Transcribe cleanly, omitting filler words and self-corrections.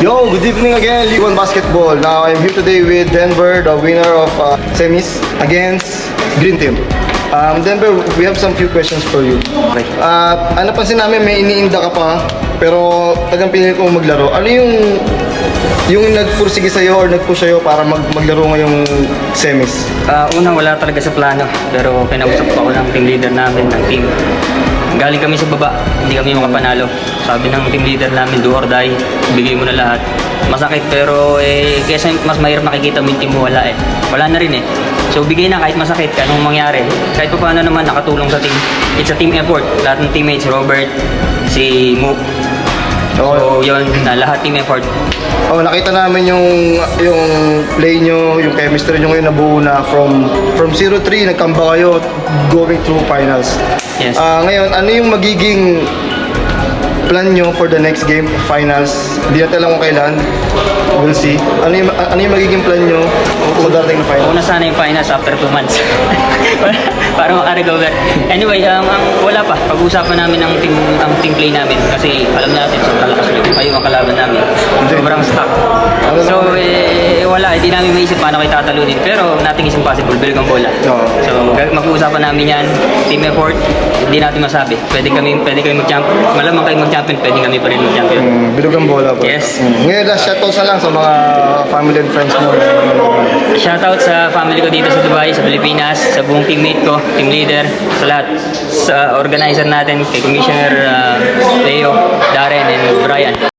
Yo, good evening again, League One Basketball. Now, I'm here today with Denver, the winner of semis against Green Team. Denver, we have some few questions for you. Okay. Napansin namin may iniinda ka pa, pero tagang pinili ko maglaro. Ano yung nagpursige sa'yo or nagpush sa'yo para maglaro ngayong semis? Unang wala talaga sa plano, pero kinausap ako ng team leader namin, ng team. Galing kami sa baba, hindi kami makapanalo. Sabi ng team leader namin, do or die, bigay mo na lahat. Masakit pero kesa mas mahirap makikita mo yung team mo, wala eh. Wala na rin eh. So bigay na kahit masakit, anong mangyari. Kahit pa paano naman nakatulong sa team. It's a team effort. Lahat ng teammates, Robert, si Mook. So yun, lahat team effort. Oh, nakita namin yung play nyo, yung chemistry nyo ngayon nabuo na from 0-3, nagkamba kayo going through finals. Yes. Ngayon, ano yung magiging plan nyo for the next game, finals? Hindi natin alam kung kailan. We'll see. Ano yung magiging plan nyo sa darating na finals? Una sana yung finals after 2 months. Para makarecover. Anyway, wala pa. Pag-uusapan namin ang team play namin. Kasi alam natin, sobrang lakas kayo ang kalaban namin. Sobrang stock. So, wala. Hindi namin maisip paano kayo tatalunin. Pero nothing is impossible. Bilog ang bola. Oo. So, mag-uusapan namin yan. Team effort. Hindi natin masabi. Pwede kami mag-champion. Malamang kayo mag-champion. Pwede kami pa rin mag-champion. Bilog ang bola po. Yes. Ngayon, last shoutouts na lang sa mga family and friends mo. Shoutout sa family ko dito sa Dubai, sa Pilipinas, sa buong teammate ko, team leader, sa lahat. Sa organizer natin, kay Commissioner Leo, Darren, and Brian.